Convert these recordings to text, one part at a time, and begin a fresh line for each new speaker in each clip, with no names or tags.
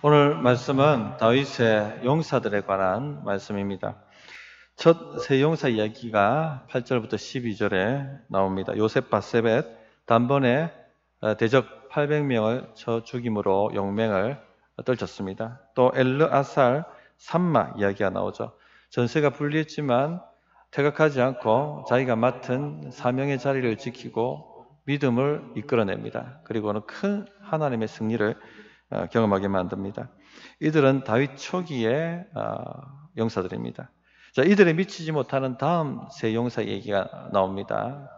오늘 말씀은 다윗의 용사들에 관한 말씀입니다. 첫 세 용사 이야기가 8절부터 12절에 나옵니다. 요셉 바세벳 단번에 대적 800명을 쳐 죽임으로 용맹을 떨쳤습니다. 또 엘르아살 삼마 이야기가 나오죠. 전세가 불리했지만 퇴각하지 않고 자기가 맡은 사명의 자리를 지키고 믿음을 이끌어냅니다. 그리고는 큰 하나님의 승리를 경험하게 만듭니다. 이들은 다윗 초기의 용사들입니다. 자, 이들에 미치지 못하는 다음 세 용사 얘기가 나옵니다.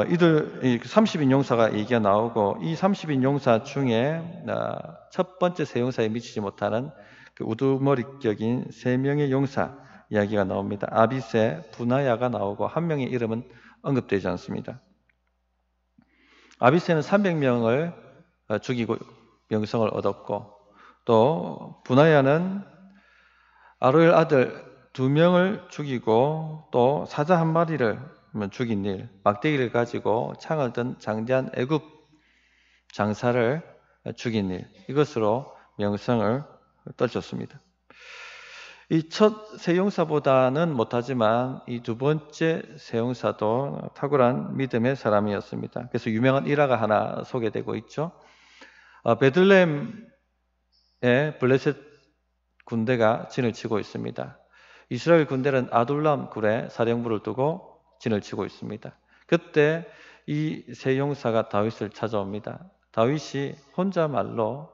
이들 30인 용사가 얘기가 나오고 이 30인 용사 중에 첫 번째 세 용사에 미치지 못하는 그 우두머리격인 세 명의 용사 이야기가 나옵니다. 아비세, 분하야가 나오고 한 명의 이름은 언급되지 않습니다. 아비세는 300명을 죽이고 명성을 얻었고, 또 분하야는 아로엘 아들 2명을 죽이고 또 사자 1마리를 죽인 일, 막대기를 가지고 창을 든 장대한 애굽 장사를 죽인 일, 이것으로 명성을 떨쳤습니다. 이 첫 세용사보다는 못하지만 이 두 번째 세용사도 탁월한 믿음의 사람이었습니다. 그래서 유명한 일화가 하나 소개되고 있죠. 베들레헴에 블레셋 군대가 진을 치고 있습니다. 이스라엘 군대는 아둘람 굴에 사령부를 두고 진을 치고 있습니다. 그때 이 세 용사가 다윗을 찾아옵니다. 다윗이 혼자말로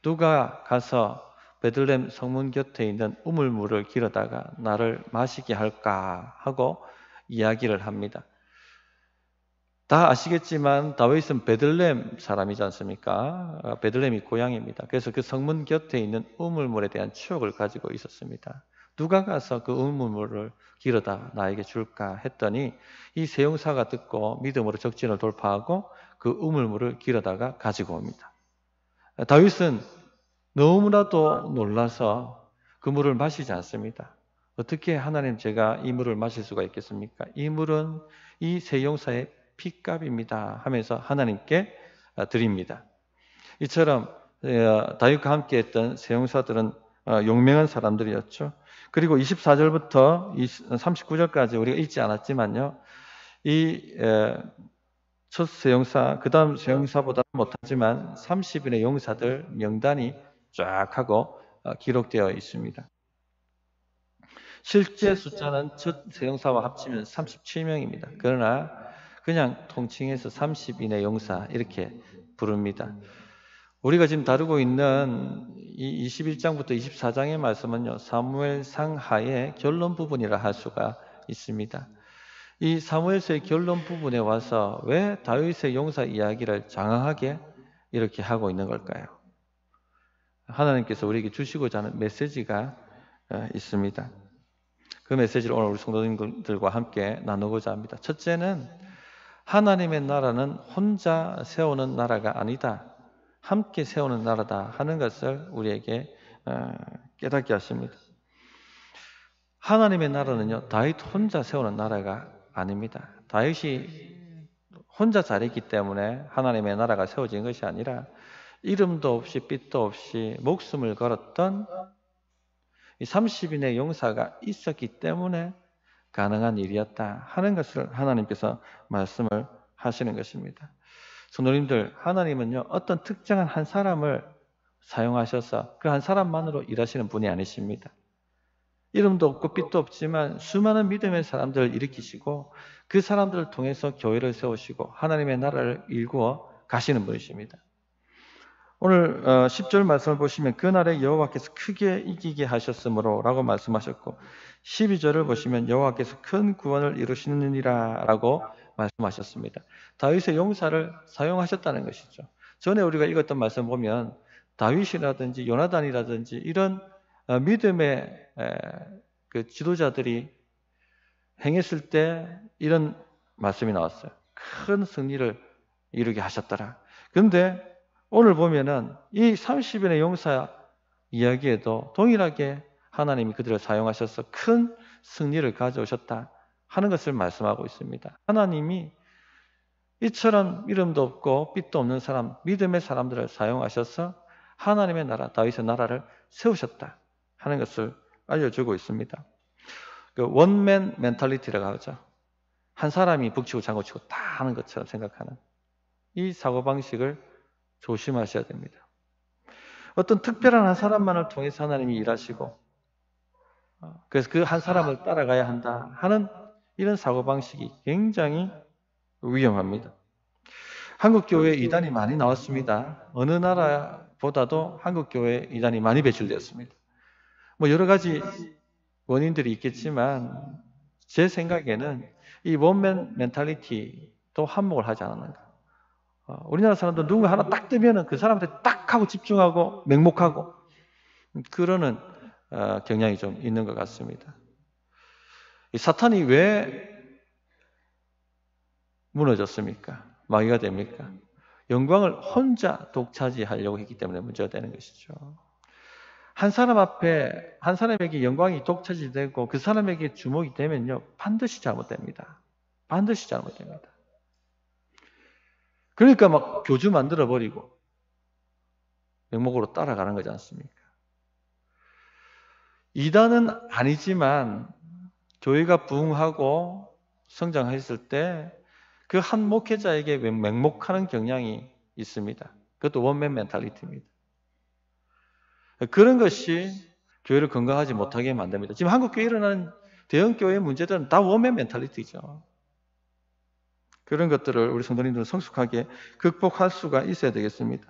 누가 가서 베들레헴 성문 곁에 있는 우물물을 길어다가 나를 마시게 할까 하고 이야기를 합니다. 다 아시겠지만 다윗은 베들레헴 사람이지 않습니까? 베들레헴이 고향입니다. 그래서 그 성문 곁에 있는 우물물에 대한 추억을 가지고 있었습니다. 누가 가서 그 우물물을 길어다 나에게 줄까 했더니 이 세 용사가 듣고 믿음으로 적진을 돌파하고 그 우물물을 길어다가 가지고 옵니다. 다윗은 너무나도 놀라서 그 물을 마시지 않습니다. 어떻게 하나님 제가 이 물을 마실 수가 있겠습니까? 이 물은 이 세 용사의 피값입니다 하면서 하나님께 드립니다. 이처럼 다윗과 함께 했던 세 용사들은 용맹한 사람들이었죠. 그리고 24절부터 39절까지 우리가 읽지 않았지만요, 이 첫 세용사, 그 다음 세용사보다 못하지만 30인의 용사들 명단이 쫙 하고 기록되어 있습니다. 실제 숫자는 첫 세용사와 합치면 37명입니다. 그러나 그냥 통칭해서 30인의 용사 이렇게 부릅니다. 우리가 지금 다루고 있는 이 21장부터 24장의 말씀은요, 사무엘상 하의 결론 부분이라 할 수가 있습니다. 이 사무엘서의 결론 부분에 와서 왜 다윗의 용사 이야기를 장황하게 이렇게 하고 있는 걸까요? 하나님께서 우리에게 주시고자 하는 메시지가 있습니다. 그 메시지를 오늘 우리 성도님들과 함께 나누고자 합니다. 첫째는 하나님의 나라는 혼자 세우는 나라가 아니다, 함께 세우는 나라다 하는 것을 우리에게 깨닫게 하십니다. 하나님의 나라는요, 다윗 혼자 세우는 나라가 아닙니다. 다윗이 혼자 잘했기 때문에 하나님의 나라가 세워진 것이 아니라 이름도 없이 빛도 없이 목숨을 걸었던 이 30인의 용사가 있었기 때문에 가능한 일이었다 하는 것을 하나님께서 말씀을 하시는 것입니다. 성도님들, 하나님은요, 어떤 특정한 한 사람을 사용하셔서 그 한 사람만으로 일하시는 분이 아니십니다. 이름도 없고 빛도 없지만 수많은 믿음의 사람들을 일으키시고 그 사람들을 통해서 교회를 세우시고 하나님의 나라를 일구어 가시는 분이십니다. 오늘 10절 말씀을 보시면 그날에 여호와께서 크게 이기게 하셨으므로 라고 말씀하셨고, 12절을 보시면 여호와께서 큰 구원을 이루시느니라 라고 말씀하셨습니다. 다윗의 용사를 사용하셨다는 것이죠. 전에 우리가 읽었던 말씀 보면 다윗이라든지 요나단이라든지 이런 믿음의 그 지도자들이 행했을 때 이런 말씀이 나왔어요. 큰 승리를 이루게 하셨더라. 그런데 오늘 보면은 이 30인의 용사 이야기에도 동일하게 하나님이 그들을 사용하셔서 큰 승리를 가져오셨다 하는 것을 말씀하고 있습니다. 하나님이 이처럼 이름도 없고 빛도 없는 사람, 믿음의 사람들을 사용하셔서 하나님의 나라, 다윗의 나라를 세우셨다 하는 것을 알려주고 있습니다. 그 원맨 멘탈리티라고 하죠. 한 사람이 북치고 장구치고 다 하는 것처럼 생각하는 이 사고방식을 조심하셔야 됩니다. 어떤 특별한 한 사람만을 통해서 하나님이 일하시고 그래서 그 한 사람을 따라가야 한다 하는 이런 사고방식이 굉장히 위험합니다. 한국교회에 이단이 많이 나왔습니다. 어느 나라보다도 한국교회에 이단이 많이 배출되었습니다. 뭐 여러 가지 원인들이 있겠지만 제 생각에는 이 원맨 멘탈리티도 한몫을 하지 않았는가. 우리나라 사람도 누군가 하나 딱 뜨면은 그 사람한테 딱 하고 집중하고 맹목하고 그러는 경향이 좀 있는 것 같습니다. 이 사탄이 왜 무너졌습니까? 마귀가 됩니까? 영광을 혼자 독차지하려고 했기 때문에 문제가 되는 것이죠. 한 사람 앞에 한 사람에게 영광이 독차지되고 그 사람에게 주목이 되면요 반드시 잘못됩니다. 반드시 잘못됩니다. 그러니까 막 교주 만들어버리고 명목으로 따라가는 거지 않습니까? 이단은 아니지만 교회가 부흥하고 성장했을 때 그 한 목회자에게 맹목하는 경향이 있습니다. 그것도 원맨 멘탈리티입니다. 그런 것이 교회를 건강하지 못하게 만듭니다. 지금 한국 교회에 일어나는 대형 교회의 문제들은 다 원맨 멘탈리티죠. 그런 것들을 우리 성도님들은 성숙하게 극복할 수가 있어야 되겠습니다.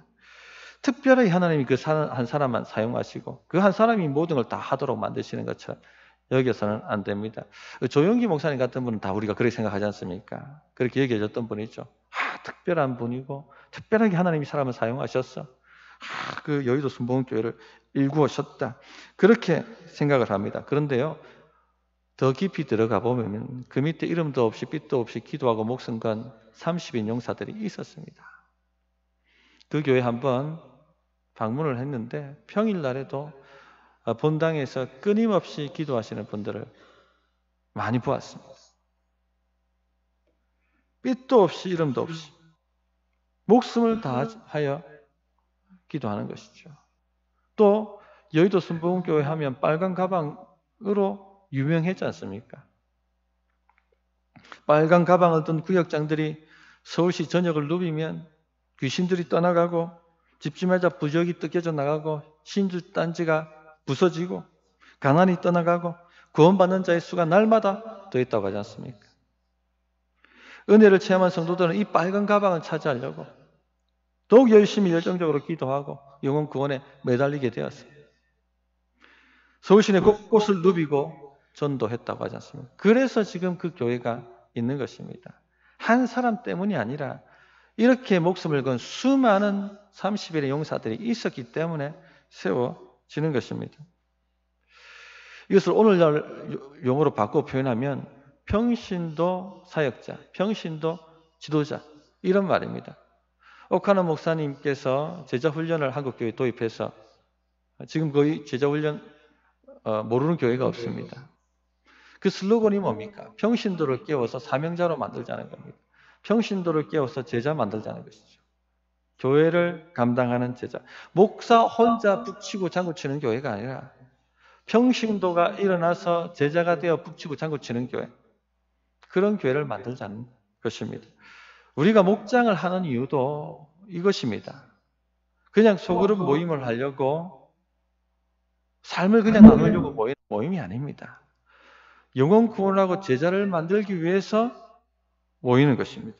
특별히 하나님이 그 한 사람만 사용하시고 그 한 사람이 모든 걸 다 하도록 만드시는 것처럼 여기서는 안 됩니다. 조영기 목사님 같은 분은 다 우리가 그렇게 생각하지 않습니까? 그렇게 얘기해줬던 분이죠. 특별한 분이고 특별하게 하나님이 사람을 사용하셨어. 그 여의도 순복음교회를 일구셨다. 그렇게 생각을 합니다. 그런데요. 더 깊이 들어가 보면 그 밑에 이름도 없이 빛도 없이 기도하고 목숨 건 30인 용사들이 있었습니다. 그 교회 한번 방문을 했는데 평일날에도 본당에서 끊임없이 기도하시는 분들을 많이 보았습니다. 빛도 없이 이름도 없이 목숨을 다하여 기도하는 것이죠. 또 여의도 순복음교회 하면 빨간 가방으로 유명했지 않습니까? 빨간 가방을 든 구역장들이 서울시 전역을 누비면 귀신들이 떠나가고 집집마다 부적이 뜯겨져 나가고 신주 단지가 부서지고 가난이 떠나가고 구원받는 자의 수가 날마다 더 있다고 하지 않습니까? 은혜를 체험한 성도들은 이 빨간 가방을 차지하려고 더욱 열심히 열정적으로 기도하고 영혼 구원에 매달리게 되었습니다. 서울시내 곳곳을 누비고 전도했다고 하지 않습니까? 그래서 지금 그 교회가 있는 것입니다. 한 사람 때문이 아니라 이렇게 목숨을 건 수많은 30일의 용사들이 있었기 때문에 세워지는 것입니다. 이것을 오늘날 용어로 바꿔 표현하면 평신도 사역자, 평신도 지도자 이런 말입니다. 오카노 목사님께서 제자훈련을 한국교회에 도입해서 지금 거의 제자훈련 모르는 교회가 없습니다. 그 슬로건이 뭡니까? 평신도를 깨워서 사명자로 만들자는 겁니다. 평신도를 깨워서 제자 만들자는 것이죠. 교회를 감당하는 제자. 목사 혼자 북치고 장구치는 교회가 아니라 평신도가 일어나서 제자가 되어 북치고 장구치는 교회. 그런 교회를 만들자는 것입니다. 우리가 목장을 하는 이유도 이것입니다. 그냥 소그룹 모임을 하려고 삶을 그냥 나누려고 모이는 모임이 아닙니다. 영혼 구원하고 제자를 만들기 위해서 모이는 것입니다.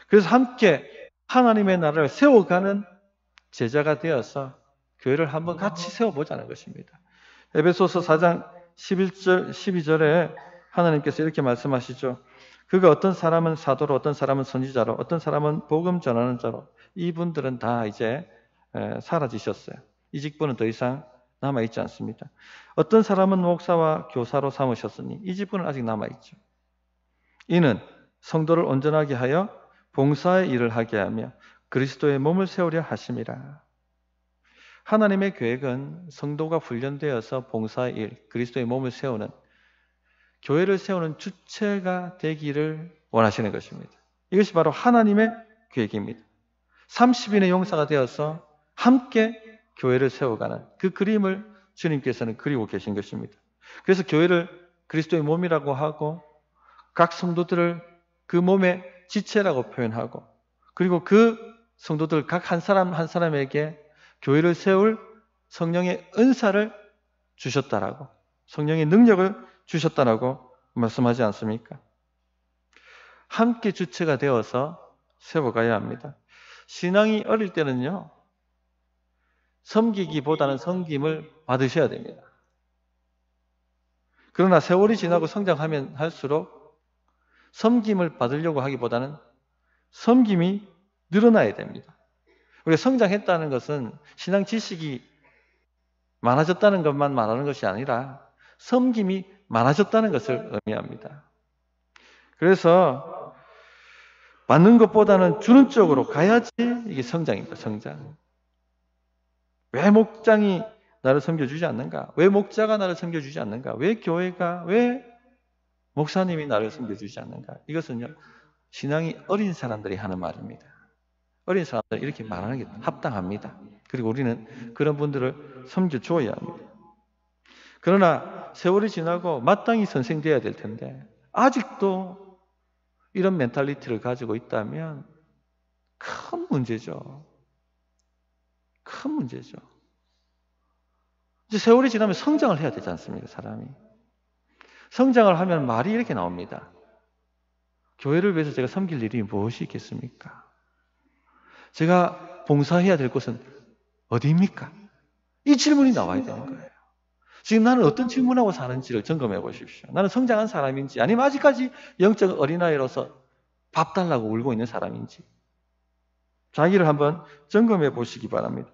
그래서 함께 하나님의 나라를 세워가는 제자가 되어서 교회를 한번 같이 세워보자는 것입니다. 에베소서 4장 11절, 12절에 하나님께서 이렇게 말씀하시죠. 그가 어떤 사람은 사도로, 어떤 사람은 선지자로, 어떤 사람은 복음 전하는 자로. 이분들은 다 이제 사라지셨어요. 이 직분은 더 이상 남아있지 않습니다. 어떤 사람은 목사와 교사로 삼으셨으니 이 직분은 아직 남아있죠. 이는 성도를 온전하게 하여 봉사의 일을 하게 하며 그리스도의 몸을 세우려 하심이라. 하나님의 계획은 성도가 훈련되어서 봉사의 일, 그리스도의 몸을 세우는, 교회를 세우는 주체가 되기를 원하시는 것입니다. 이것이 바로 하나님의 계획입니다. 30인의 용사가 되어서 함께 교회를 세워가는 그 그림을 주님께서는 그리고 계신 것입니다. 그래서 교회를 그리스도의 몸이라고 하고 각 성도들을 그 몸의 지체라고 표현하고 그리고 그 성도들 각 한 사람 한 사람에게 교회를 세울 성령의 은사를 주셨다라고 성령의 능력을 주셨다라고 말씀하지 않습니까? 함께 주체가 되어서 세워가야 합니다. 신앙이 어릴 때는요, 섬기기보다는 섬김을 받으셔야 됩니다. 그러나 세월이 지나고 성장하면 할수록 섬김을 받으려고 하기보다는 섬김이 늘어나야 됩니다. 우리가 성장했다는 것은 신앙 지식이 많아졌다는 것만 말하는 것이 아니라 섬김이 많아졌다는 것을 의미합니다. 그래서 받는 것보다는 주는 쪽으로 가야지 이게 성장입니다. 성장. 왜 목장이 나를 섬겨주지 않는가? 왜 목자가 나를 섬겨주지 않는가? 왜 교회가, 왜 목사님이 나를 섬겨주지 않는가? 이것은요, 신앙이 어린 사람들이 하는 말입니다. 어린 사람들이 이렇게 말하는 게 합당합니다. 그리고 우리는 그런 분들을 섬겨줘야 합니다. 그러나 세월이 지나고 마땅히 선생되어야 될 텐데 아직도 이런 멘탈리티를 가지고 있다면 큰 문제죠. 큰 문제죠. 이제 세월이 지나면 성장을 해야 되지 않습니까, 사람이? 성장을 하면 말이 이렇게 나옵니다. 교회를 위해서 제가 섬길 일이 무엇이 있겠습니까? 제가 봉사해야 될 곳은 어디입니까? 이 질문이 나와야 되는 거예요. 지금 나는 어떤 질문하고 사는지를 점검해 보십시오. 나는 성장한 사람인지 아니면 아직까지 영적 어린아이로서 밥 달라고 울고 있는 사람인지 자기를 한번 점검해 보시기 바랍니다.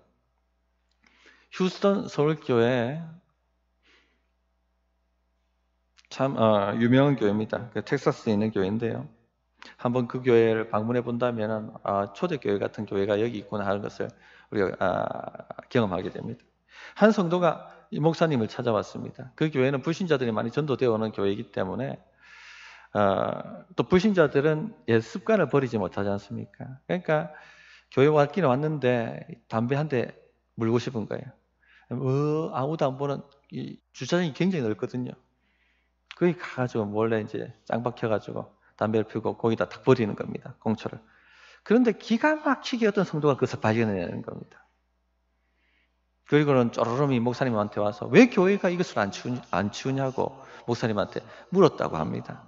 휴스턴 서울교회 참 유명한 교회입니다. 텍사스에 있는 교회인데요. 한번 그 교회를 방문해 본다면 초대교회 같은 교회가 여기 있구나 하는 것을 우리가 경험하게 됩니다. 한 성도가 이 목사님을 찾아왔습니다. 그 교회는 불신자들이 많이 전도되어 오는 교회이기 때문에 또 불신자들은 옛 습관을 버리지 못하지 않습니까? 그러니까 교회 왔기는 왔는데 담배 한 대 물고 싶은 거예요. 아무도 안 보는 이 주차장이 굉장히 넓거든요. 거기 가가지고 몰래 이제 짱 박혀가지고 담배를 피우고 거기다 탁 버리는 겁니다. 공초를. 그런데 기가 막히게 어떤 성도가 그것을 발견해내는 겁니다. 그리고는 쪼르름이 목사님한테 와서 왜 교회가 이것을 안 치우냐고 목사님한테 물었다고 합니다.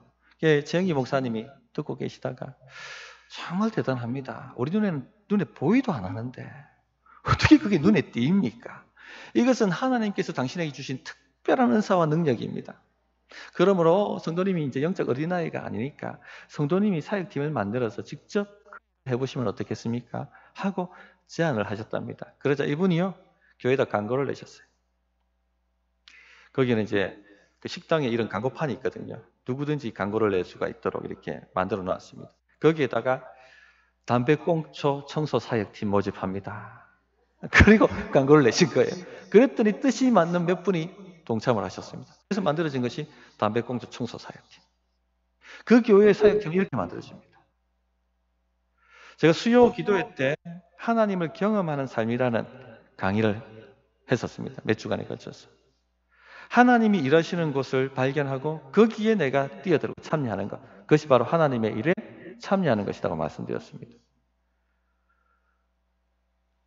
정희 목사님이 듣고 계시다가 정말 대단합니다. 우리 눈에 보이도 안 하는데 어떻게 그게 눈에 띄입니까? 이것은 하나님께서 당신에게 주신 특별한 은사와 능력입니다. 그러므로 성도님이 이제 영적 어린아이가 아니니까 성도님이 사역팀을 만들어서 직접 해보시면 어떻겠습니까? 하고 제안을 하셨답니다. 그러자 이분이요, 교회에다 광고를 내셨어요. 거기는 이제 그 식당에 이런 광고판이 있거든요. 누구든지 광고를 낼 수가 있도록 이렇게 만들어 놨습니다. 거기에다가 담배꽁초 청소 사역팀 모집합니다. 그리고 광고를 내신 거예요. 그랬더니 뜻이 맞는 몇 분이 동참을 하셨습니다. 그래서 만들어진 것이 담배꽁초 청소 사역팀. 그 교회의 사역팀이 이렇게 만들어집니다. 제가 수요 기도회 때 하나님을 경험하는 삶이라는 강의를 했었습니다. 몇 주간에 걸쳐서. 하나님이 일하시는 곳을 발견하고 거기에 내가 뛰어들고 참여하는 것. 그것이 바로 하나님의 일에 참여하는 것이라고 말씀드렸습니다.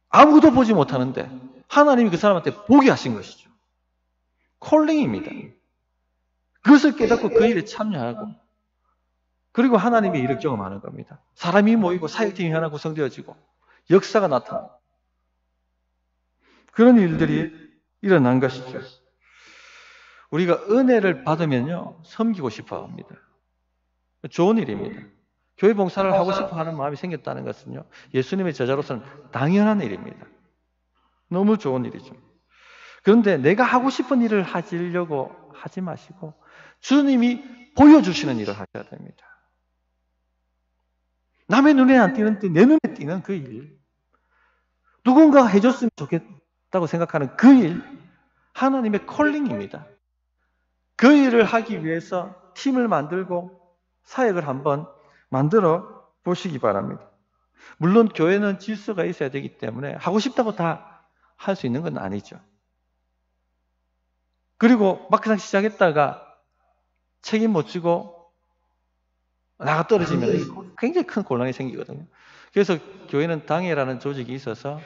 아무도 보지 못하는데 하나님이 그 사람한테 보게 하신 것이죠. 콜링입니다. 그것을 깨닫고 그 일에 참여하고 그리고 하나님의 일을 경험하는 겁니다. 사람이 모이고 사역팀이 하나 구성되어지고 역사가 나타나고 그런 일들이 일어난 것이죠. 우리가 은혜를 받으면요, 섬기고 싶어 합니다. 좋은 일입니다. 교회 봉사를 하고 싶어 하는 마음이 생겼다는 것은요, 예수님의 제자로서는 당연한 일입니다. 너무 좋은 일이죠. 그런데 내가 하고 싶은 일을 하시려고 하지 마시고 주님이 보여주시는 일을 하셔야 됩니다. 남의 눈에 안 띄는데 내 눈에 띄는 그 일, 누군가 해줬으면 좋겠다고 생각하는 그 일, 하나님의 콜링입니다. 그 일을 하기 위해서 팀을 만들고 사역을 한번 만들어 보시기 바랍니다. 물론 교회는 질서가 있어야 되기 때문에 하고 싶다고 다 할 수 있는 건 아니죠. 그리고 막상 시작했다가 책임 못 지고 나가 떨어지면 굉장히 큰 곤란이 생기거든요. 그래서 교회는 당회라는 조직이 있어서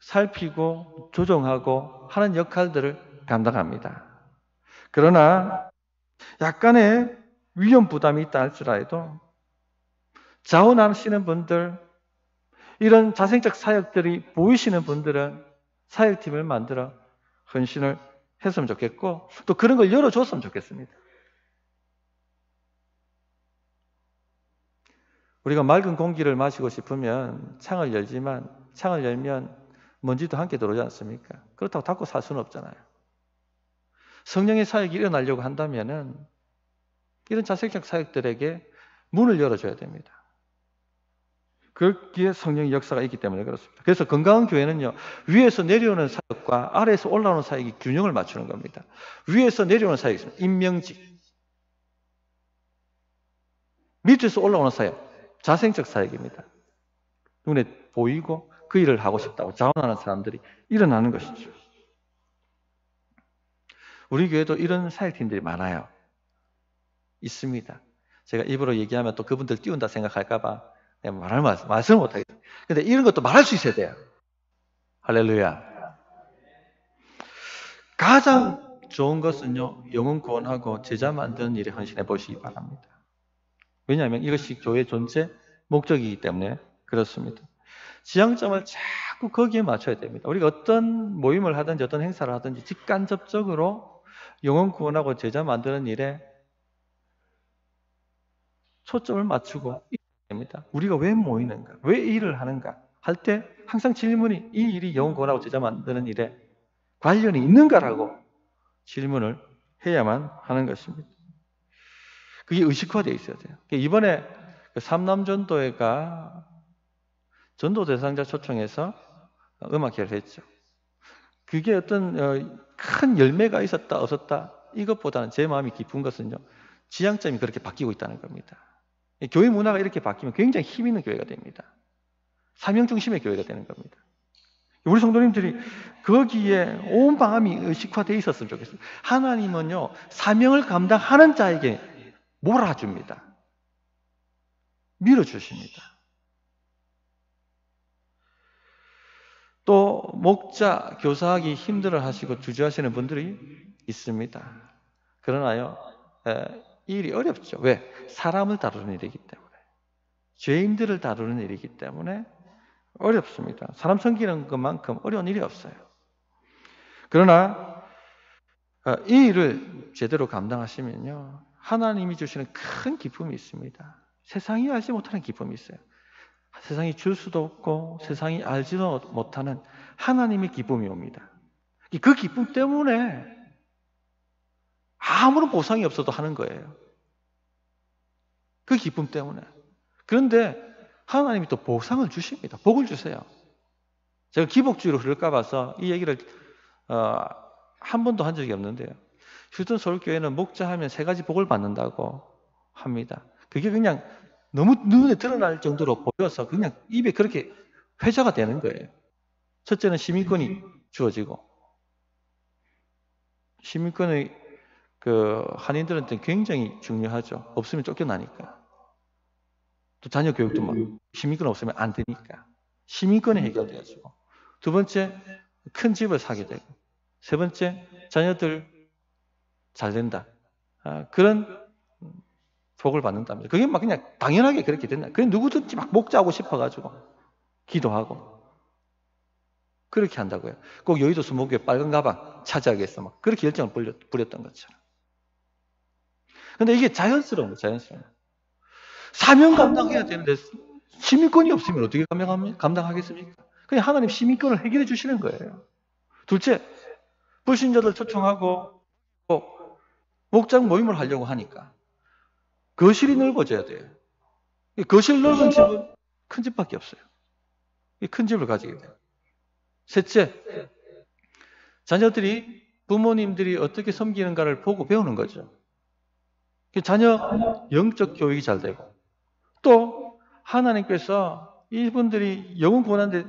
살피고 조정하고 하는 역할들을 감당합니다. 그러나 약간의 위험 부담이 있다 할지라도 자원하시는 분들, 이런 자생적 사역들이 보이시는 분들은 사역팀을 만들어 헌신을 했으면 좋겠고, 또 그런 걸 열어줬으면 좋겠습니다. 우리가 맑은 공기를 마시고 싶으면 창을 열지만 창을 열면 먼지도 함께 들어오지 않습니까? 그렇다고 닫고 살 수는 없잖아요. 성령의 사역이 일어나려고 한다면은 이런 자생적 사역들에게 문을 열어줘야 됩니다. 그기에 성령의 역사가 있기 때문에 그렇습니다. 그래서 건강한 교회는요, 위에서 내려오는 사역과 아래에서 올라오는 사역이 균형을 맞추는 겁니다. 위에서 내려오는 사역이 있습니다. 임명직. 밑에서 올라오는 사역, 자생적 사역입니다. 눈에 보이고 그 일을 하고 싶다고 자원하는 사람들이 일어나는 것이죠. 우리 교회도 이런 사역팀들이 많아요. 있습니다. 제가 입으로 얘기하면 또 그분들 띄운다 생각할까봐 말씀을 못하겠어요. 근데 이런 것도 말할 수 있어야 돼요. 할렐루야. 가장 좋은 것은요, 영혼 구원하고 제자 만드는 일에 헌신해 보시기 바랍니다. 왜냐하면 이것이 교회의 존재 목적이기 때문에 그렇습니다. 지향점을 자꾸 거기에 맞춰야 됩니다. 우리가 어떤 모임을 하든지 어떤 행사를 하든지 직간접적으로 영혼 구원하고 제자 만드는 일에 초점을 맞추고 됩니다. 우리가 왜 모이는가? 왜 이 일을 하는가? 할 때 항상 질문이 이 일이 영혼 구원하고 제자 만드는 일에 관련이 있는가라고 질문을 해야만 하는 것입니다. 그게 의식화되어 있어야 돼요. 이번에 삼남전도회가 전도 대상자 초청해서 음악회를 했죠. 그게 어떤 큰 열매가 있었다 없었다 이것보다는 제 마음이 깊은 것은요, 지향점이 그렇게 바뀌고 있다는 겁니다. 교회 문화가 이렇게 바뀌면 굉장히 힘 있는 교회가 됩니다. 사명 중심의 교회가 되는 겁니다. 우리 성도님들이 거기에 온 마음이 의식화되어 있었으면 좋겠어요. 하나님은요, 사명을 감당하는 자에게 몰아줍니다. 밀어주십니다. 또 목자, 교사하기 힘들어 하시고 주저하시는 분들이 있습니다. 그러나요, 이 일이 어렵죠. 왜? 사람을 다루는 일이기 때문에. 죄인들을 다루는 일이기 때문에 어렵습니다. 사람 섬기는 것만큼 어려운 일이 없어요. 그러나 이 일을 제대로 감당하시면요, 하나님이 주시는 큰 기쁨이 있습니다. 세상이 알지 못하는 기쁨이 있어요. 세상이 줄 수도 없고 세상이 알지도 못하는 하나님의 기쁨이 옵니다. 그 기쁨 때문에 아무런 보상이 없어도 하는 거예요. 그 기쁨 때문에. 그런데 하나님이 또 보상을 주십니다. 복을 주세요. 제가 기복주의로 흐를까 봐서 이 얘기를 한 번도 한 적이 없는데요. 휴스턴 서울교회는 목자하면 3가지 복을 받는다고 합니다. 그게 그냥 너무 눈에 드러날 정도로 보여서 그냥 입에 그렇게 회자가 되는 거예요. 첫째는 시민권이 주어지고, 시민권의 한인들한테는 굉장히 중요하죠. 없으면 쫓겨나니까. 또 자녀 교육도 막 시민권 없으면 안 되니까. 시민권이 해결되어지고, 두 번째, 큰 집을 사게 되고, 세 번째, 자녀들 잘 된다. 그런 복을 받는답니다. 그게 막 그냥 당연하게 그렇게 된다. 그냥 누구든지 막 목자하고 싶어가지고 기도하고 그렇게 한다고요. 꼭 여의도 수목교회 빨간 가방 차지하겠어 막 그렇게 열정을 부렸던 것처럼. 근데 이게 자연스러운 거예요. 자연스러운 거예요. 사명 감당해야 되는데 시민권이 없으면 어떻게 감당하겠습니까? 그냥 하나님 시민권을 해결해 주시는 거예요. 둘째, 불신자들 초청하고 목장 모임을 하려고 하니까 거실이 넓어져야 돼요. 거실 넓은 집은 큰 집밖에 없어요. 큰 집을 가지게 돼요. 셋째, 자녀들이 부모님들이 어떻게 섬기는가를 보고 배우는 거죠. 자녀 영적 교육이 잘 되고 또 하나님께서 이분들이 영혼 구원하는데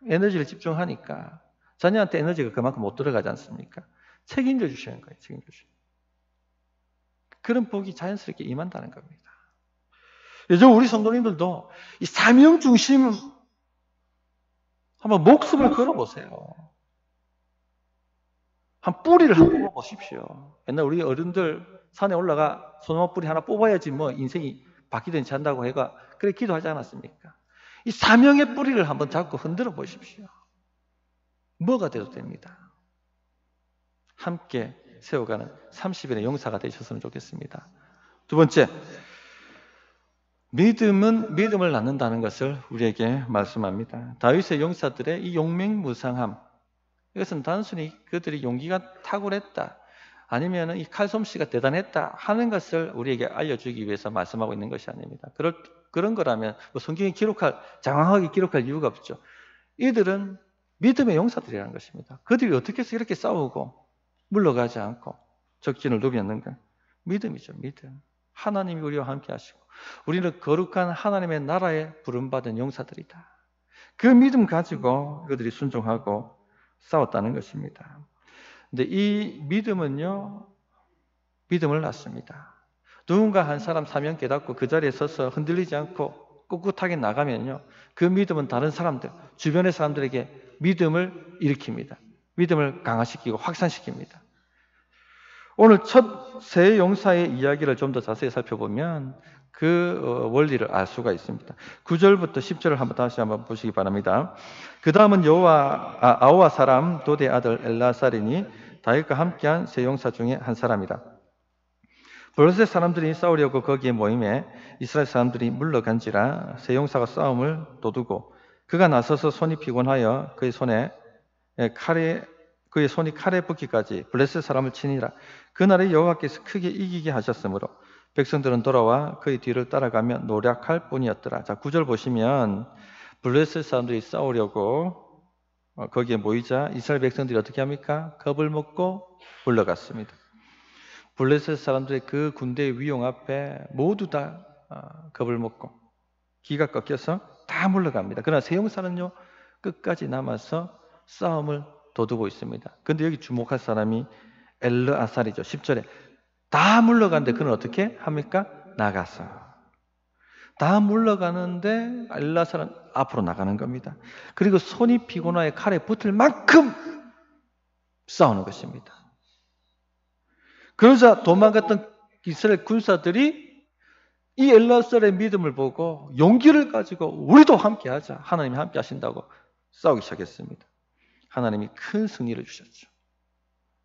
에너지를 집중하니까 자녀한테 에너지가 그만큼 못 들어가지 않습니까? 책임져 주시는 거예요. 책임져 주시는 거예요. 그런 복이 자연스럽게 임한다는 겁니다. 요즘 우리 성도님들도 이 사명 중심 한번 목숨을 걸어보세요. 한 뿌리를 한번 뽑아보십시오. 옛날 우리 어른들 산에 올라가 소나무 뿌리 하나 뽑아야지 뭐 인생이 바뀌든지 한다고 해가 그래 기도하지 않았습니까? 이 사명의 뿌리를 한번 잡고 흔들어 보십시오. 뭐가 돼도 됩니다. 함께 세워가는 30일의 용사가 되셨으면 좋겠습니다. 두 번째, 믿음은 믿음을 낳는다는 것을 우리에게 말씀합니다. 다윗의 용사들의 이 용맹무상함, 이것은 단순히 그들이 용기가 탁월했다, 아니면 이 칼솜씨가 대단했다 하는 것을 우리에게 알려주기 위해서 말씀하고 있는 것이 아닙니다. 그런 거라면 뭐 성경에 장황하게 기록할 이유가 없죠. 이들은 믿음의 용사들이라는 것입니다. 그들이 어떻게 해서 이렇게 싸우고 물러가지 않고 적진을 누볐는가? 믿음이죠, 믿음. 하나님이 우리와 함께 하시고 우리는 거룩한 하나님의 나라에 부름받은 용사들이다. 그 믿음 가지고 그들이 순종하고 싸웠다는 것입니다. 근데 이 믿음은요, 믿음을 낳습니다. 누군가 한 사람 사명 깨닫고 그 자리에 서서 흔들리지 않고 꿋꿋하게 나가면요, 그 믿음은 다른 사람들, 주변의 사람들에게 믿음을 일으킵니다. 믿음을 강화시키고 확산시킵니다. 오늘 첫 세 용사의 이야기를 좀 더 자세히 살펴보면 그 원리를 알 수가 있습니다. 9절부터 10절을 다시 한번 보시기 바랍니다. 그 다음은 아호와 사람 도대 아들 엘라살이니 다윗과 함께한 세 용사 중에 한 사람이다. 블레셋 사람들이 싸우려고 거기에 모임에 이스라엘 사람들이 물러간지라 세 용사가 싸움을 도두고 그가 나서서 손이 피곤하여 그의 손이 칼에 붙기까지 블레셋 사람을 치니라. 그날에 여호와께서 크게 이기게 하셨으므로 백성들은 돌아와 그의 뒤를 따라가며 노력할 뿐이었더라. 자, 9절 보시면 블레셋 사람들이 싸우려고 거기에 모이자 이스라엘 백성들이 어떻게 합니까? 겁을 먹고 물러갔습니다. 블레셋 사람들의 그 군대의 위용 앞에 모두 다 겁을 먹고 기가 꺾여서 다 물러갑니다. 그러나 세 용사는요, 끝까지 남아서 싸움을 도두고 있습니다. 근데 여기 주목할 사람이 엘르아살이죠. 10절에 다 물러가는데 그는 어떻게 합니까? 나가서. 다 물러가는데 엘르아살은 앞으로 나가는 겁니다. 그리고 손이 피곤하여 칼에 붙을 만큼 싸우는 것입니다. 그러자 도망갔던 이스라엘 군사들이 이 엘르아살의 믿음을 보고 용기를 가지고 우리도 함께하자, 하나님이 함께 하신다고 싸우기 시작했습니다. 하나님이 큰 승리를 주셨죠.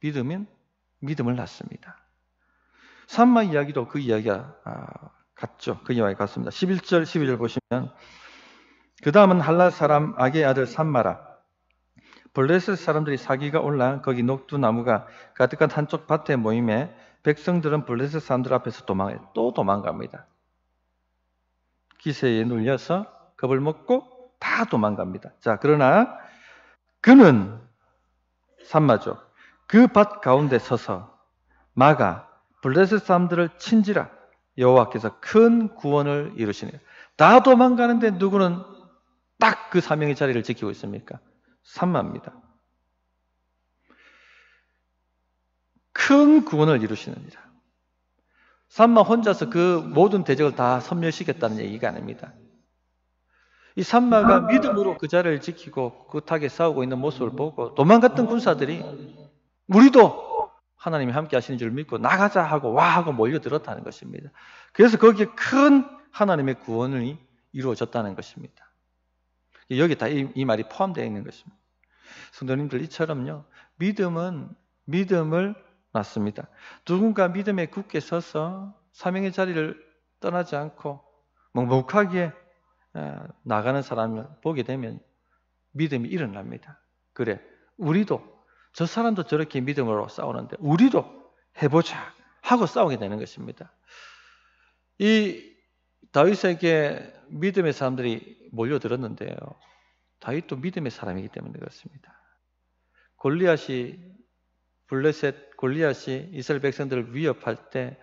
믿음은 믿음을 낳습니다. 산마 이야기도 그 이야기가 같죠. 그 이야기 같습니다. 11절, 12절 보시면 그 다음은 할랏 사람 악의 아들 산마라. 블레셋 사람들이 사기가 올라 거기 녹두나무가 가득한 한쪽 밭에 모임에 백성들은 블레셋 사람들 앞에서 또 도망갑니다. 기세에 눌려서 겁을 먹고 다 도망갑니다. 자, 그러나 그는 산마죠. 그 밭 가운데 서서 마가 블레셋 사람들을 친지라 여호와께서 큰 구원을 이루시네요. 다 도망가는데 누구는 딱 그 사명의 자리를 지키고 있습니까? 산마입니다. 큰 구원을 이루시느니라. 산마 혼자서 그 모든 대적을 다 섬멸시켰다는 얘기가 아닙니다. 이 산마가 믿음으로 그 자리를 지키고 꿋하게 싸우고 있는 모습을 보고 도망갔던 군사들이 우리도 하나님이 함께 하시는 줄 믿고 나가자 하고 와 하고 몰려들었다는 것입니다. 그래서 거기에 큰 하나님의 구원이 이루어졌다는 것입니다. 여기 다 이 말이 포함되어 있는 것입니다. 성도님들, 이처럼요, 믿음은 믿음을 낳습니다. 누군가 믿음에 굳게 서서 사명의 자리를 떠나지 않고 묵묵하게 나가는 사람을 보게 되면 믿음이 일어납니다. 그래, 우리도 저 사람도 저렇게 믿음으로 싸우는데 우리도 해보자 하고 싸우게 되는 것입니다. 이 다윗에게 믿음의 사람들이 몰려들었는데요, 다윗도 믿음의 사람이기 때문에 그렇습니다. 골리앗이 이스라엘 백성들을 위협할 때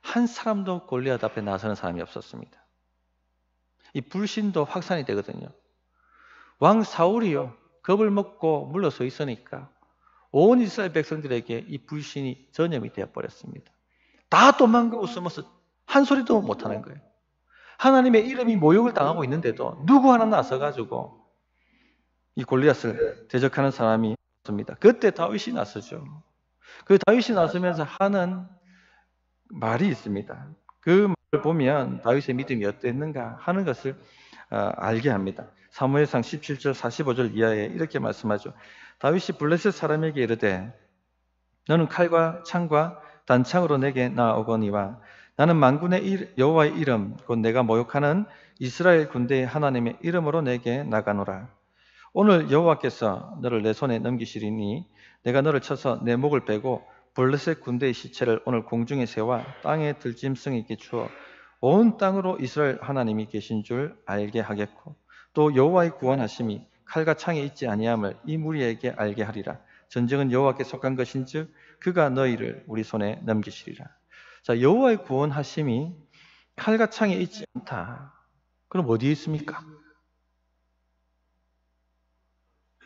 한 사람도 골리앗 앞에 나서는 사람이 없었습니다. 이 불신도 확산이 되거든요. 왕 사울이요, 겁을 먹고 물러서 있으니까 온 이스라엘 백성들에게 이 불신이 전염이 되어버렸습니다. 다 도망가고 숨어서 한 소리도 못하는 거예요. 하나님의 이름이 모욕을 당하고 있는데도 누구 하나 나서가지고 이 골리앗을 대적하는 사람이 없습니다. 그때 다윗이 나서죠. 그 다윗이 나서면서 하는 말이 있습니다. 그 말을 보면 다윗의 믿음이 어땠는가 하는 것을 알게 합니다. 사무엘상 17절 45절 이하에 이렇게 말씀하죠. 다윗이 블레셋 사람에게 이르되 너는 칼과 창과 단창으로 내게 나오거니와 나는 만군의 여호와의 이름 곧 내가 모욕하는 이스라엘 군대의 하나님의 이름으로 내게 나가노라. 오늘 여호와께서 너를 내 손에 넘기시리니 내가 너를 쳐서 내 목을 베고 블레셋 군대의 시체를 오늘 공중에 세워 땅에 들짐승에게 주어 온 땅으로 이스라엘 하나님이 계신 줄 알게 하겠고 또 여호와의 구원하심이 칼과 창에 있지 아니함을 이 무리에게 알게 하리라. 전쟁은 여호와께 속한 것인즉 그가 너희를 우리 손에 넘기시리라. 자, 여호와의 구원하심이 칼과 창에 있지 않다. 그럼 어디에 있습니까?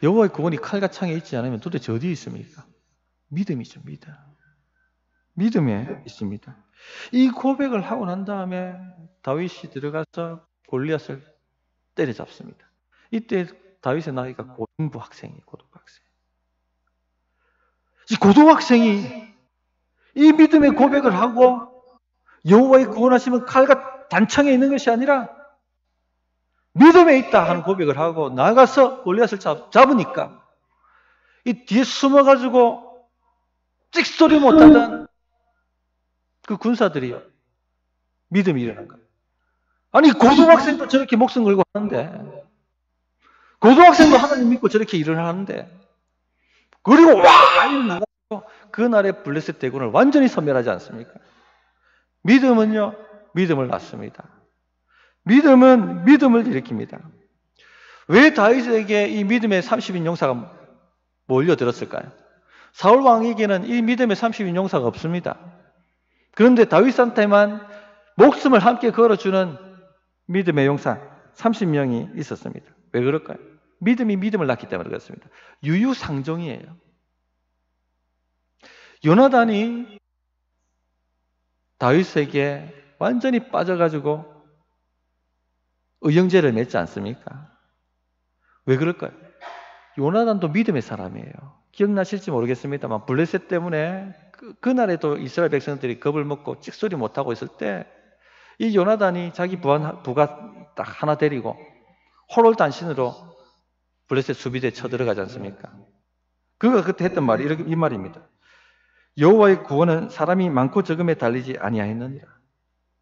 여호와의 구원이 칼과 창에 있지 않으면 도대체 어디에 있습니까? 믿음이죠, 믿음. 믿음에 있습니다. 이 고백을 하고 난 다음에 다윗이 들어가서 골리앗을 때려잡습니다. 이때 다윗의 나이가 고등부 학생이에요, 고등학생. 이 고등학생이 이 믿음의 고백을 하고 여호와의 구원하심은 칼과 단창에 있는 것이 아니라 믿음에 있다 하는 고백을 하고 나가서 골리앗을 잡으니까 이 뒤에 숨어가지고 찍소리 못하던 그 군사들이요, 믿음이 일어난 거예요. 아니, 고등학생도 저렇게 목숨 걸고 하는데, 고등학생도 하나님 믿고 저렇게 일을 하는데, 그리고 와! 일어나가지고 그날의 블레셋 대군을 완전히 섬멸하지 않습니까? 믿음은요, 믿음을 낳습니다. 믿음은 믿음을 일으킵니다. 왜 다윗에게 이 믿음의 30인 용사가 몰려들었을까요? 사울 왕에게는 이 믿음의 30인 용사가 없습니다. 그런데 다윗한테만 목숨을 함께 걸어주는 믿음의 용사 30명이 있었습니다. 왜 그럴까요? 믿음이 믿음을 낳기 때문에 그렇습니다. 유유상종이에요. 요나단이 다윗에게 완전히 빠져가지고 의형제를 맺지 않습니까? 왜 그럴까요? 요나단도 믿음의 사람이에요. 기억나실지 모르겠습니다만 블레셋 때문에 그날에도 이스라엘 백성들이 겁을 먹고 찍소리 못하고 있을 때 이 요나단이 자기 부가 딱 하나 데리고 호롤단신으로 블레셋 수비대에 쳐들어가지 않습니까? 그가 그때 했던 말이 이 말입니다. 여호와의 구원은 사람이 많고 적음에 달리지 아니하였느니라.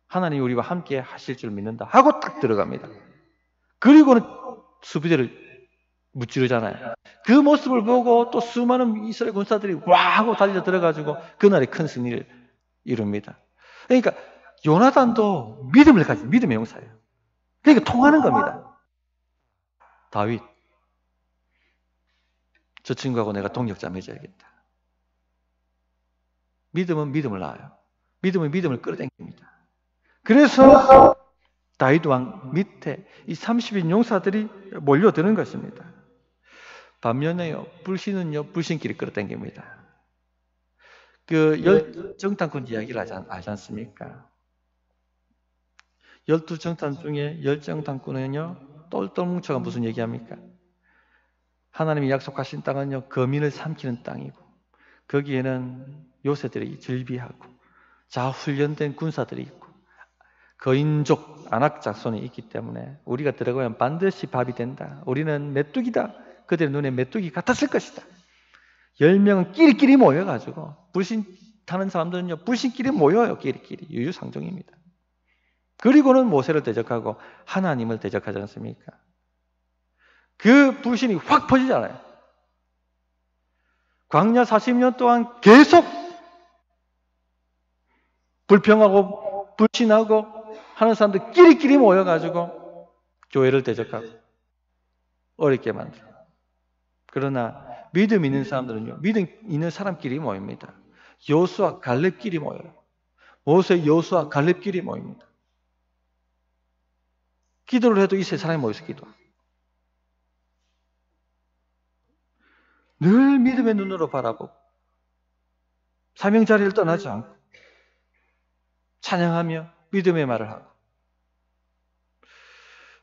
하나님이 우리와 함께 하실 줄 믿는다 하고 딱 들어갑니다. 그리고는 수비대를 무찌르잖아요. 그 모습을 보고 또 수많은 이스라엘 군사들이 와 하고 달려 들어가지고 그날의 큰 승리를 이룹니다. 그러니까 요나단도 믿음을 가진 믿음의 용사예요. 그러니까 통하는 겁니다. 다윗, 저 친구하고 내가 동력자 맺어야겠다. 믿음은 믿음을 낳아요. 믿음은 믿음을 끌어당깁니다. 그래서 다윗 왕 밑에 이 30인 용사들이 몰려드는 것입니다. 반면에요, 불신은요, 불신끼리 끌어당깁니다. 그 열정탐꾼 이야기를 알지 않습니까? 12정탐 중에 열정탐꾼은요, 똘똘 뭉쳐가 무슨 얘기합니까? 하나님이 약속하신 땅은요, 거민을 삼키는 땅이고, 거기에는 요새들이 즐비하고, 자훈련된 군사들이 있고, 거인족, 안악자손이 있기 때문에 우리가 들어가면 반드시 밥이 된다. 우리는 메뚜기다. 그들의 눈에 메뚜기 같았을 것이다. 10명은 끼리끼리 모여가지고, 불신하는 사람들은요, 불신끼리 모여요. 끼리끼리. 유유상종입니다. 그리고는 모세를 대적하고 하나님을 대적하지 않습니까? 그 불신이 확 퍼지잖아요. 광야 40년 동안 계속 불평하고 불신하고 하는 사람들 끼리끼리 모여가지고 교회를 대적하고 어렵게 만들어. 그러나 믿음 있는 사람들은요, 믿음 있는 사람끼리 모입니다. 여호수아 갈렙끼리 모여요. 모세 여호수아 갈렙끼리 모입니다. 기도를 해도 이 세 사람이 모여서 기도하고 늘 믿음의 눈으로 바라보고 사명 자리를 떠나지 않고 찬양하며 믿음의 말을 하고.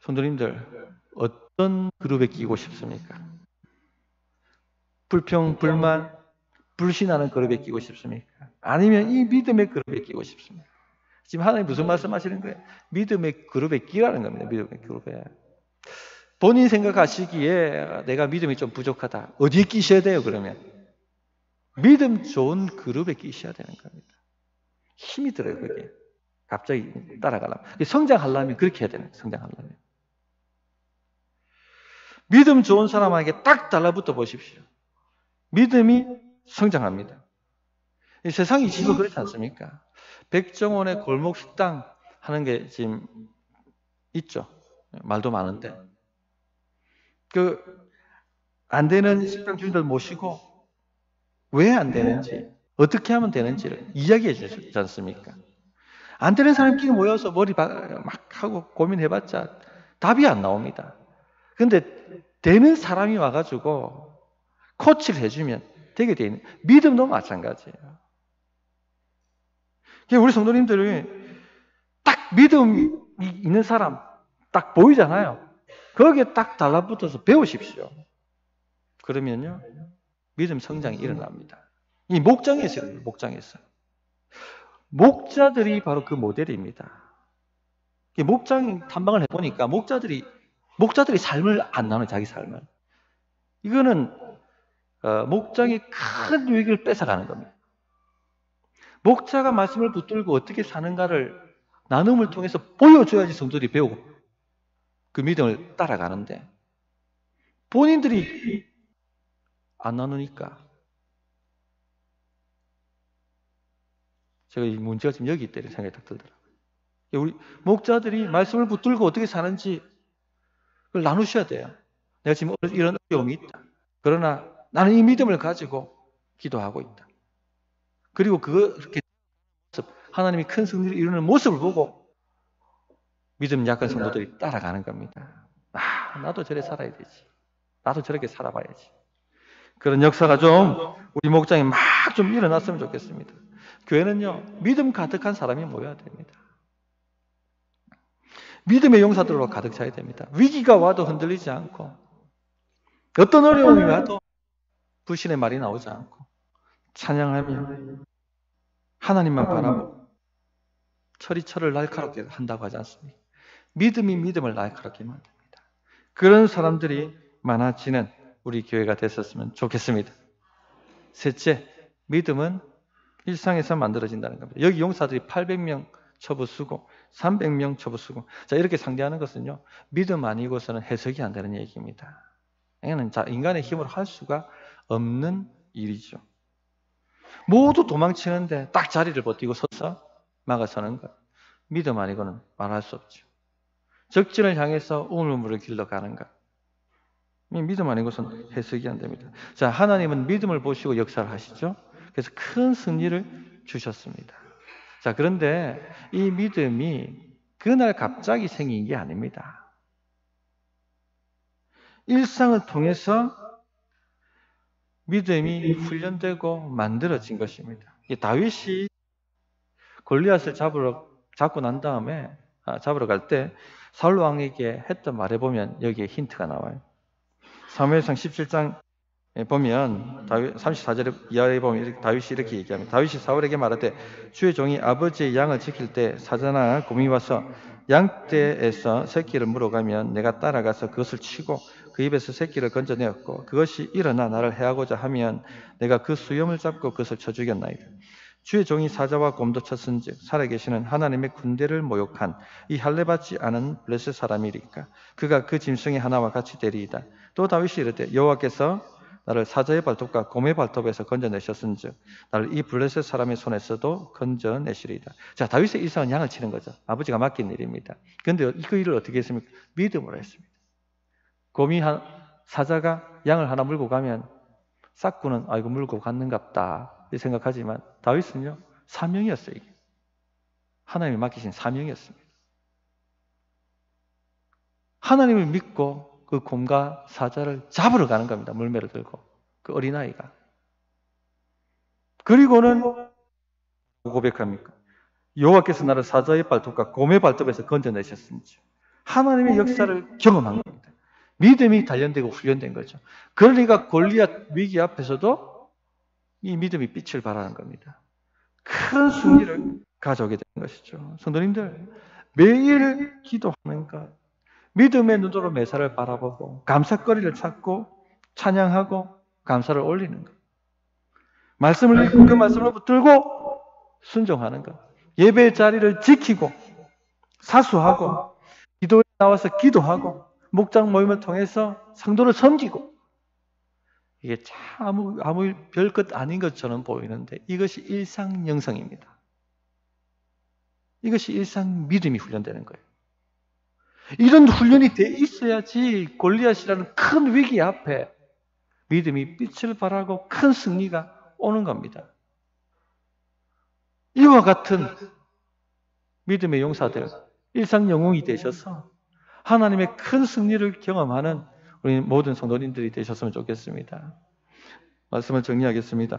성도님들, 어떤 그룹에 끼고 싶습니까? 불평, 불만, 불신하는 그룹에 끼고 싶습니까? 아니면 이 믿음의 그룹에 끼고 싶습니까? 지금 하나님 무슨 말씀하시는 거예요? 믿음의 그룹에 끼라는 겁니다. 믿음의 그룹에. 본인 생각하시기에 내가 믿음이 좀 부족하다. 어디에 끼셔야 돼요, 그러면? 믿음 좋은 그룹에 끼셔야 되는 겁니다. 힘이 들어요, 그게. 갑자기 따라가려면. 성장하려면 그렇게 해야 되는 거예요, 성장하려면. 믿음 좋은 사람에게 딱 달라붙어 보십시오. 믿음이 성장합니다. 이 세상이 지금 그렇지 않습니까? 백종원의 골목 식당 하는 게 지금 있죠. 말도 많은데. 안 되는 식당 주인들 모시고 왜 안 되는지, 어떻게 하면 되는지를 이야기해 주지 않습니까? 안 되는 사람끼리 모여서 머리 막 하고 고민해봤자 답이 안 나옵니다. 근데 되는 사람이 와가지고 코치를 해주면 되게 돼 있는, 믿음도 마찬가지예요. 우리 성도님들이 딱 믿음이 있는 사람 딱 보이잖아요. 거기에 딱 달라붙어서 배우십시오. 그러면요, 믿음 성장이 일어납니다. 이 목장에서 이래요, 목장에서. 목자들이 바로 그 모델입니다. 목장 탐방을 해보니까 목자들이 삶을 안 나눠요, 자기 삶을. 이거는 목장이 큰 유익을 뺏어가는 겁니다. 목자가 말씀을 붙들고 어떻게 사는가를 나눔을 통해서 보여줘야지 성도들이 배우고 그 믿음을 따라가는데, 본인들이 안 나누니까 제가 이 문제가 지금 여기 있다는 생각이 딱 들더라고요. 우리 목자들이 말씀을 붙들고 어떻게 사는지 그걸 나누셔야 돼요. 내가 지금 이런 어려움이 있다. 그러나 나는 이 믿음을 가지고 기도하고 있다. 그리고 그렇게 하나님이 큰 승리를 이루는 모습을 보고 믿음 약한 성도들이 따라가는 겁니다. 나도 저래 살아야 되지. 나도 저렇게 살아봐야지. 그런 역사가 좀 우리 목장에 막 좀 일어났으면 좋겠습니다. 교회는요, 믿음 가득한 사람이 모여야 됩니다. 믿음의 용사들로 가득 차야 됩니다. 위기가 와도 흔들리지 않고, 어떤 어려움이 와도 불신의 말이 나오지 않고, 찬양하며 하나님만 바라보고 철이 철을 날카롭게 한다고 하지 않습니까? 믿음이 믿음을 날카롭게 만듭니다. 그런 사람들이 많아지는 우리 교회가 됐었으면 좋겠습니다. 셋째, 믿음은 일상에서 만들어진다는 겁니다. 여기 용사들이 800명 처부 쓰고 300명 처부 쓰고, 자, 이렇게 상대하는 것은요, 믿음 아니고서는 해석이 안 되는 얘기입니다. 이거는 인간의 힘으로 할 수가 없는 일이죠. 모두 도망치는데 딱 자리를 버티고 서서 막아서는 것, 믿음 아니고는 말할 수 없죠. 적진을 향해서 우물물을 길러가는 것, 믿음 아니고서는 해석이 안 됩니다. 자, 하나님은 믿음을 보시고 역사를 하시죠. 그래서 큰 승리를 주셨습니다. 자, 그런데 이 믿음이 그날 갑자기 생긴 게 아닙니다. 일상을 통해서 믿음이 훈련되고 만들어진 것입니다. 다윗이 골리앗을 잡고 난 다음에 잡으러 갈 때 사울 왕에게 했던 말에 보면 여기에 힌트가 나와요. 사무엘상 17장 보면 34절 이하에 보면 다윗이 이렇게 얘기합니다. 다윗이 사울에게 말하되 주의 종이 아버지의 양을 지킬 때 사자나 곰이 와서 양떼에서 새끼를 물어가면 내가 따라가서 그것을 치고 그 입에서 새끼를 건져내었고 그것이 일어나 나를 해하고자 하면 내가 그 수염을 잡고 그것을 쳐 죽였나이다. 주의 종이 사자와 곰도 쳤은즉 살아계시는 하나님의 군대를 모욕한 이 할례받지 않은 블레셋 사람이리까 그가 그 짐승의 하나와 같이 되리이다. 또 다윗이 이르되 여호와께서 나를 사자의 발톱과 곰의 발톱에서 건져내셨은즉 나를 이 블레셋 사람의 손에서도 건져내시리이다. 자, 다윗의 일상은 양을 치는 거죠. 아버지가 맡긴 일입니다. 그런데 그 일을 어떻게 했습니까? 믿음으로 했습니다. 사자가 양을 하나 물고 가면 싹구는 이거 물고 갔는갑다 생각하지만 다윗은요, 사명이었어요. 이게 하나님이 맡기신 사명이었습니다. 하나님을 믿고 그 곰과 사자를 잡으러 가는 겁니다. 물매를 들고 그 어린아이가. 그리고는 고백합니까? 여호와께서 나를 사자의 발톱과 곰의 발톱에서 건져내셨습니다. 하나님의 역사를 경험한 겁니다. 믿음이 단련되고 훈련된 거죠. 그러니까 골리앗 위기 앞에서도 이 믿음이 빛을 발하는 겁니다. 큰 승리를 가져오게 되는 것이죠. 성도님들, 매일 기도하는 것, 믿음의 눈으로 매사를 바라보고 감사거리를 찾고 찬양하고 감사를 올리는 것, 말씀을 읽고 그 말씀을 붙들고 순종하는 것, 예배의 자리를 지키고 사수하고 기도에 나와서 기도하고 목장 모임을 통해서 성도를 섬기고, 이게 참 아무 별것 아닌 것처럼 보이는데 이것이 일상 영성입니다. 이것이 일상 믿음이 훈련되는 거예요. 이런 훈련이 돼 있어야지 골리앗이라는 큰 위기 앞에 믿음이 빛을 발하고 큰 승리가 오는 겁니다. 이와 같은 믿음의 용사들, 일상 영웅이 되셔서 하나님의 큰 승리를 경험하는 우리 모든 성도님들이 되셨으면 좋겠습니다. 말씀을 정리하겠습니다.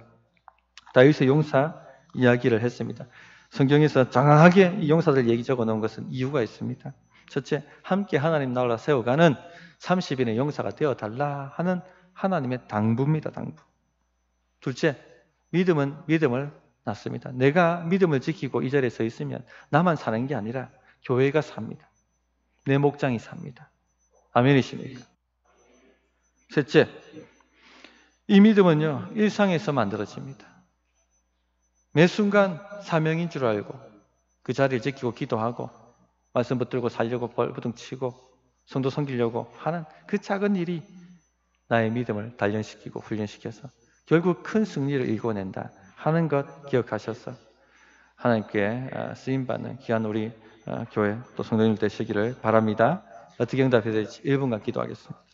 다윗의 용사 이야기를 했습니다. 성경에서 장황하게 이 용사들 얘기 적어 놓은 것은 이유가 있습니다. 첫째, 함께 하나님 나라를 세워가는 30인의 용사가 되어달라 하는 하나님의 당부입니다. 당부. 둘째, 믿음은 믿음을 낳습니다. 내가 믿음을 지키고 이 자리에 서 있으면 나만 사는 게 아니라 교회가 삽니다. 내 목장이 삽니다. 아멘이십니까? 셋째, 이 믿음은요, 일상에서 만들어집니다. 매 순간 사명인 줄 알고 그 자리를 지키고 기도하고 말씀 붙들고 살려고 벌부둥 치고 성도 섬기려고 하는 그 작은 일이 나의 믿음을 단련시키고 훈련시켜서 결국 큰 승리를 이뤄낸다 하는 것 기억하셔서 하나님께 쓰임받는 귀한 우리 교회 또 성도님 되시기를 바랍니다. 어떻게 응답해야 될지 1분간 기도하겠습니다.